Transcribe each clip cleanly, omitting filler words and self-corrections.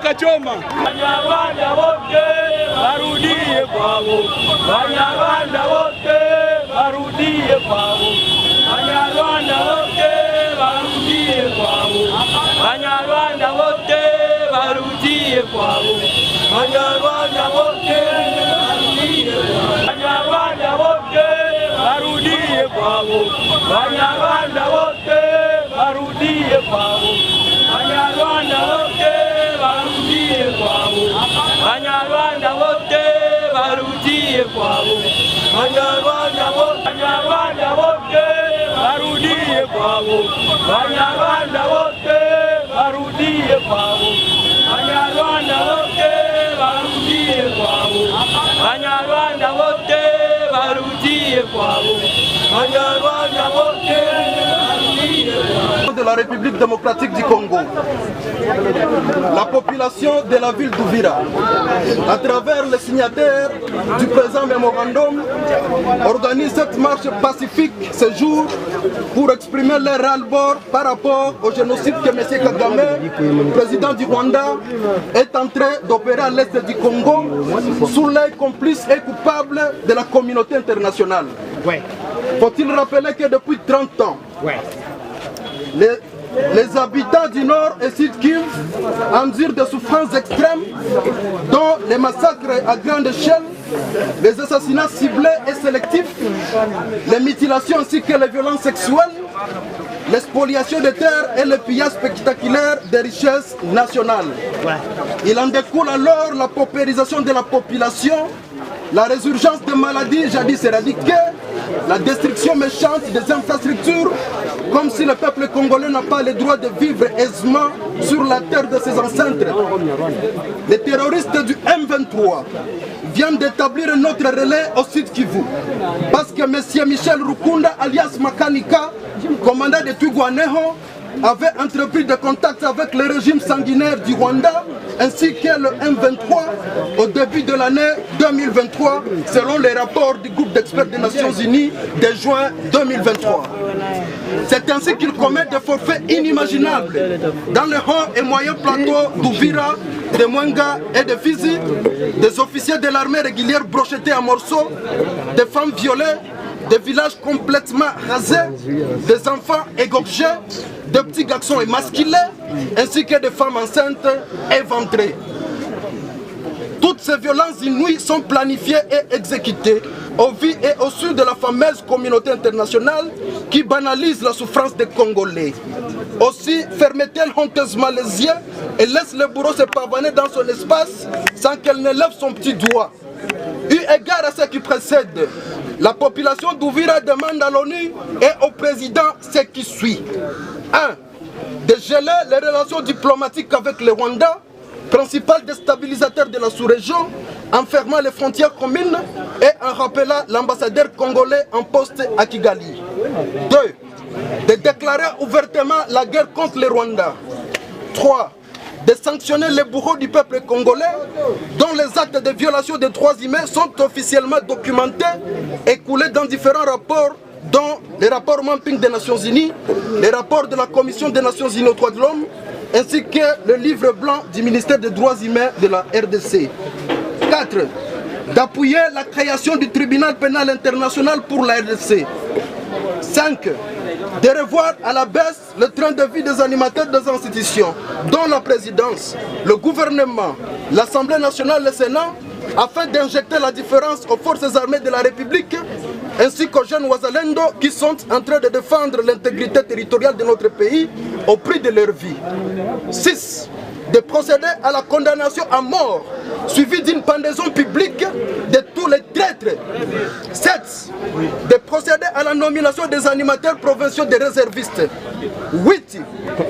Kachoma. Banyarwanda wote barudie kwao. Banyarwanda wote barudie kwao. Banyarwanda wote barudie kwao. Banyarwanda wote barudie kwao. Banyarwanda wote barudie kwao. Banyarwanda wote barudie kwao. Banyarwanda wote barudie kwao. Banyarwanda wote barudie kwao. Banyarwanda wote barudie kwao. Banyarwanda wote barudie kwao. Banyarwanda wote barudie kwao. Banyarwanda wote barudie kwao. Banyarwanda wote barudie kwao. Banyarwanda wote barudie kwao. De la République démocratique du Congo, la population de la ville d'Uvira, à travers les signataires du présent mémorandum, organise cette marche pacifique ce jour pour exprimer leur ras-le-bol par rapport au génocide que M. Kagame, président du Rwanda, est en train d'opérer à l'est du Congo sous l'œil complice et coupable de la communauté internationale. Faut-il rappeler que depuis 30 ans, les habitants du Nord et Sud Kivu endurent des souffrances extrêmes, dont les massacres à grande échelle, les assassinats ciblés et sélectifs, les mutilations ainsi que les violences sexuelles, l'expoliation des terres et le pillage spectaculaire des richesses nationales. Il en découle alors la paupérisation de la population, la résurgence de maladies jadis éradiquées, la destruction méchante des infrastructures, comme si le peuple congolais n'a pas le droit de vivre aisément sur la terre de ses ancêtres. Les terroristes du M23 viennent d'établir un autre relais au Sud Kivu, parce que M. Michel Rukunda, alias Makanika, commandant de Twirwaneho, avait entrepris des contacts avec le régime sanguinaire du Rwanda ainsi que le M23 au début de l'année 2023 selon les rapports du groupe d'experts des Nations Unies de juin 2023. C'est ainsi qu'il commet des forfaits inimaginables dans le haut et moyen plateau d'Uvira, de Mwenga et de Fizi, des officiers de l'armée régulière brochetés en morceaux, des femmes violées, des villages complètement rasés, des enfants égorgés, de petits garçons émasculés, ainsi que des femmes enceintes éventrées. Toutes ces violences inouïes sont planifiées et exécutées au vu et au su de la fameuse communauté internationale qui banalise la souffrance des Congolais. Aussi ferme-t-elle honteusement les yeux et laisse le bourreau se pavaner dans son espace sans qu'elle ne lève son petit doigt. Eu égard à ce qui précède, la population d'Uvira demande à l'ONU et au président ce qui suit. 1. De geler les relations diplomatiques avec le Rwanda, principal déstabilisateur de la sous-région, en fermant les frontières communes et en rappelant l'ambassadeur congolais en poste à Kigali. 2. De déclarer ouvertement la guerre contre le Rwanda. 3. De sanctionner les bourreaux du peuple congolais dont les actes de violation des droits humains sont officiellement documentés et coulés dans différents rapports dont les rapports Mapping des Nations Unies, les rapports de la Commission des Nations Unies aux droits de l'homme ainsi que le livre blanc du ministère des droits humains de la RDC. 4. D'appuyer la création du tribunal pénal international pour la RDC. 5. De revoir à la baisse le train de vie des animateurs des institutions, dont la présidence, le gouvernement, l'Assemblée nationale et le Sénat, afin d'injecter la différence aux forces armées de la République, ainsi qu'aux jeunes Wazalendo qui sont en train de défendre l'intégrité territoriale de notre pays au prix de leur vie. 6. De procéder à la condamnation à mort, suivie d'une pendaison publique de tous les traîtres. 7. De procéder à la nomination des animateurs provinciaux des réservistes. 8.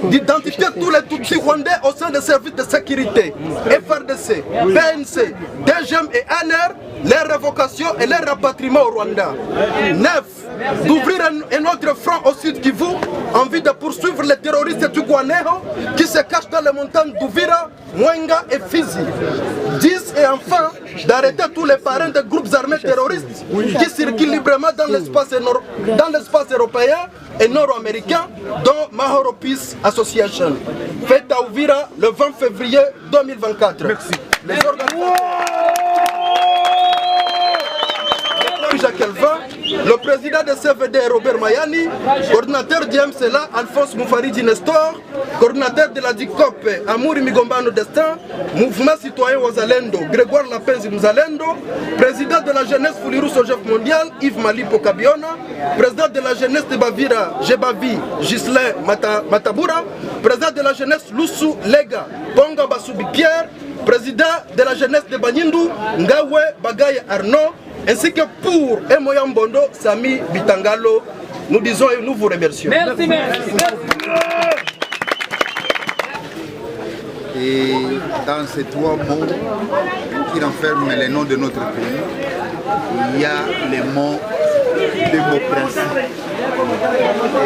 D'identifier tous les Tutsis rwandais au sein des services de sécurité, FRDC, PNC, DGM et ANR, leur révocation et leur rapatriement au Rwanda. 9. D'ouvrir un autre front au Sud Kivu envie de poursuivre les terroristes Twirwaneho qui se cachent dans les montagnes d'Uvira, Mwenga et Fizi. 10 et enfin d'arrêter tous les parrains de groupes armés terroristes qui circulent librement dans l'espace européen et nord-américain, dont Mahoro Peace Association. Fête à Uvira le 20 février 2024. Merci. Les Jacques Elvin, le président de CVD Robert Mayani, coordinateur du MCLA Alphonse Moufaridi Nestor, coordinateur de la DICOP Amouri Migombano Destin, Mouvement Citoyen Wazalendo Grégoire Lapenzi Mzalendo, président de la jeunesse Fuliru Sojef Mondial Yves Malipo Kabiona, président de la jeunesse de Bavira Jebavi Gislain Matabura, président de la jeunesse Lusu Lega Ponga Basubi Pierre, président de la jeunesse de Banyindu Ngawe Bagaye Arnaud, ainsi que pour Emoya Mbondo, Sami Bitangalo, nous disons et nous vous remercions. Merci, merci. Et dans ces trois mots qui renferment les noms de notre pays, il y a les mots démocratie.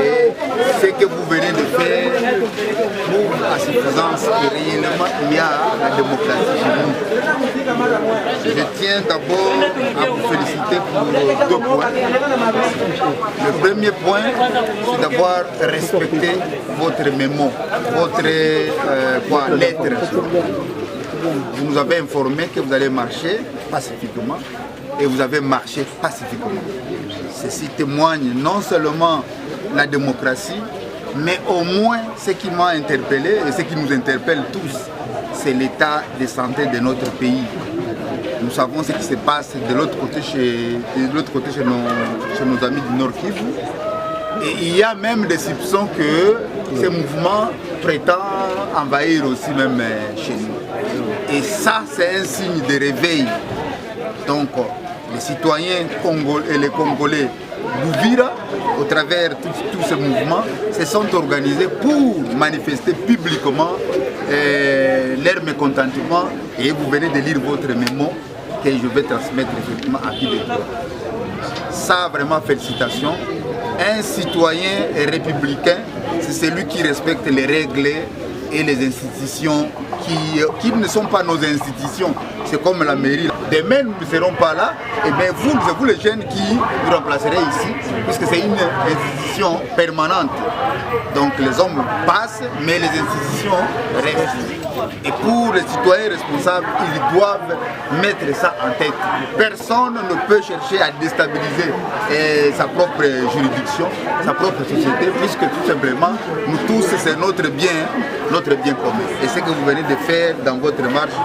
Et ce que vous venez de faire prouve à suffisance que réellement il y a la démocratie chez nous. Je tiens d'abord à vous féliciter pour deux points. Le premier point, c'est d'avoir respecté votre mémo, votre lettre. Vous nous avez informé que vous allez marcher pacifiquement et vous avez marché pacifiquement. Ceci témoigne non seulement la démocratie, mais au moins ce qui m'a interpellé et ce qui nous interpelle tous, c'est l'état de santé de notre pays. Nous savons ce qui se passe de l'autre côté chez nos amis du Nord Kivu. Et il y a même des soupçons que ces mouvements prétendent envahir aussi même chez nous. Et ça, c'est un signe de réveil. Donc, les citoyens congolais et les Congolais d'Uvira, au travers tous ces mouvements, se sont organisés pour manifester publiquement leur mécontentement. Et vous venez de lire votre mémo que je vais transmettre effectivement à qui de droit. Ça, vraiment, félicitations. Un citoyen républicain, c'est celui qui respecte les règles et les institutions qui ne sont pas nos institutions. C'est comme la mairie. Demain, nous ne serons pas là. Et bien vous les jeunes qui nous remplacerez ici, puisque c'est une institution permanente. Donc les hommes passent, mais les institutions restent. Et pour les citoyens responsables, ils doivent mettre ça en tête. Personne ne peut chercher à déstabiliser sa propre juridiction, sa propre société, puisque tout simplement, nous tous, c'est notre bien commun. Et ce que vous venez de faire dans votre marche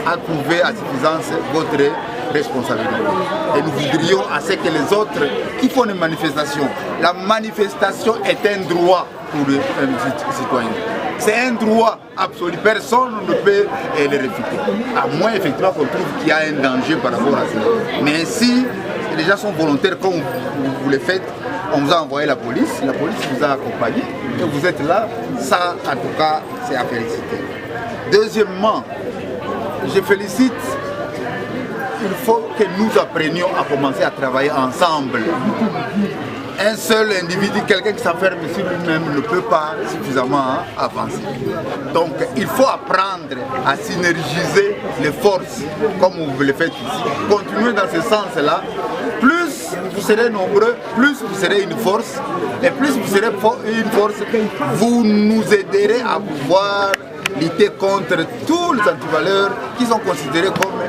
a prouvé à suffisance votre responsabilité. Et nous voudrions à ce que les autres qui font des manifestations, la manifestation est un droit pour les citoyens. C'est un droit absolu, personne ne peut le réfuter. À moins effectivement qu'on trouve qu'il y a un danger par rapport à ça. Mais si les gens sont volontaires comme vous le faites, on vous a envoyé la police vous a accompagné, et vous êtes là, ça en tout cas c'est à féliciter. Deuxièmement, je félicite, il faut que nous apprenions à commencer à travailler ensemble. Un seul individu, quelqu'un qui s'enferme sur lui-même ne peut pas suffisamment avancer. Donc il faut apprendre à synergiser les forces comme vous le faites ici. Continuez dans ce sens-là. Plus vous serez nombreux, plus vous serez une force. Et plus vous serez une force, vous nous aiderez à pouvoir lutter contre tous les antivaleurs qui sont considérés comme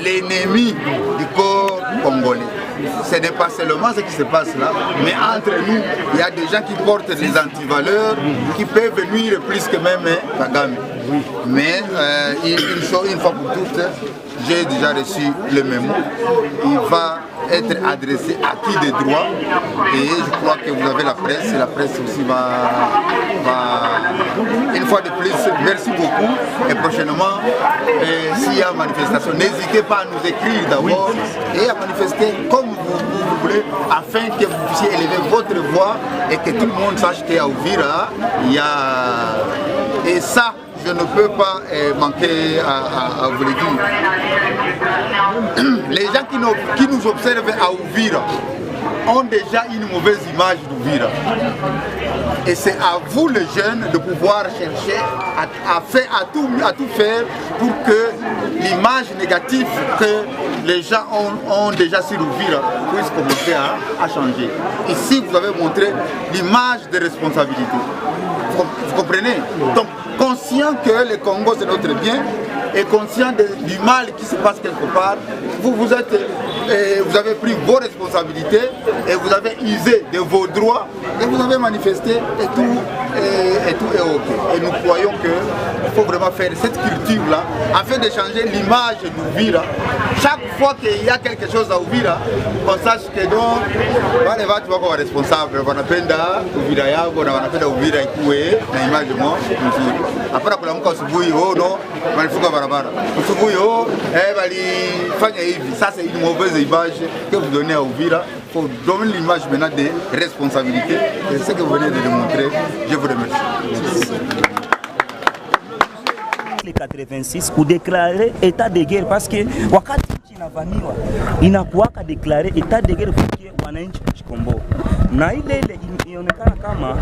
l'ennemi du corps congolais. Ce n'est pas seulement ce qui se passe là, mais entre nous, il y a des gens qui portent des antivaleurs qui peuvent nuire plus que même Kagame. Mais une fois pour toutes, j'ai déjà reçu le mémo. Il va être adressé à qui de droit. Et je crois que vous avez la presse aussi va... Une fois de plus, merci beaucoup. Et prochainement, s'il y a manifestation, n'hésitez pas à nous écrire d'abord et à manifester comme vous voulez, afin que vous puissiez élever votre voix et que tout le monde sache qu'à Uvira, il y a... Et ça, je ne peux pas manquer à vous le dire. Les gens qui nous observent à Uvira, ont déjà une mauvaise image d'Uvira. Et c'est à vous les jeunes de pouvoir chercher à tout faire pour que l'image négative que les gens ont déjà sur Uvira puisse commencer à changer. Ici, vous avez montré l'image de responsabilité. Vous comprenez? Donc, conscient que le Congo c'est notre bien et conscient du mal qui se passe quelque part, vous avez pris vos responsabilités et vous avez usé de vos droits et vous avez manifesté et tout est ok. Et nous croyons qu'il faut vraiment faire cette culture-là afin de changer l'image d'Uvira. Chaque fois qu'il y a quelque chose à Uvira, on sache que donc, les gens sont responsables. On appelle Uvira yabo, on appelle Uvira ikuwe na image mo mzuri. Après kula mko asubuhi non, walifunga barabara. Asubuhi walifanya hivi. Ça c'est une mauvaise image que vous donnez à Uvira. Il faut donner l'image maintenant des responsabilités. Et c'est ce que vous venez de démontrer. Je vous remercie. Les 86 pour déclarer état de guerre parce que wakati inavamiwa inakuwaka déclarer état de guerre kwa wananchi kujikomboa, na ile inaonekana kama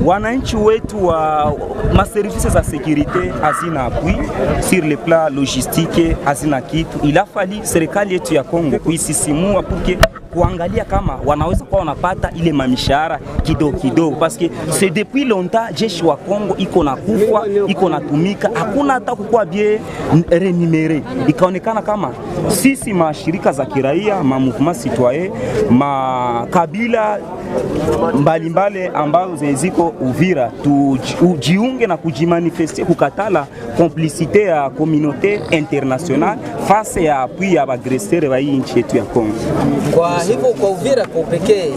wananchi wetu wa maservices za sécurité hazina appui sur le plan logistique, hazina kitu. Ilafali serikali yetu ya Kongo kuisisimua porque kuangalia kama wanaweza kuwa wanapata ile mamishahara kidogo kidogo, parce que c'est depuis longtemps jeshi wa Kongo iko na kufa, iko na tumika, hakuna hata kukua bien rémunéré. Ikaonekana kama sisi mashirika za kiraia, ma mouvement citoyen, ma kabila mbalimbali ambazo ziko Uvira tujiunge na kujimanifester kukatala complicité ya communauté internationale face ya appui ya agresseur wa nchi yetu ya Kongo. Kwa hivyo kwa Uvira kwa pekee,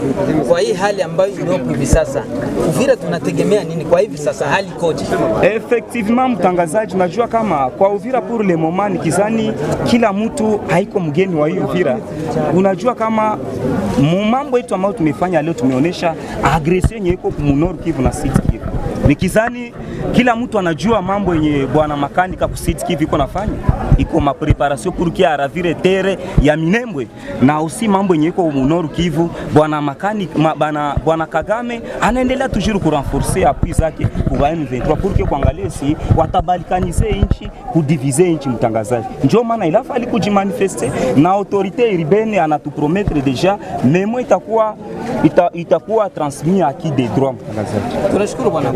kwa hii hali ambayo iliyopo hivi sasa, Uvira tunategemea nini kwa hivi sasa, hali koje? Effectivement mtangazaji, najua kama kwa Uvira pour le moment nikizani kila mtu haiko mgeni wa hii Uvira. Unajua kama mambo yetu ambayo tumefanya leo tumeonesha agression yenye iko Nord Kivu na Sud Kivu. Nikizani kila mtu anajua mambo yenye bwana makanika ku Sud Kivu iko nafanya. Iko ma préparation pour qu'il aravire terre ya Minembwe na aussi mambo yenye iko Nord Kivu. Bwana makanika bwana Kagame anaendelea toujours ku renforcer appui zake kwa M23 pour que kuangalia si watabalikanize inchi, kudiviser inchi mtangazaji. Ndio maana ilafali kujimanifester na autorité urbaine anatupromettre déjà memo itakuwa transmis à qui des droits mtangazaji. Tunashukuru bwana.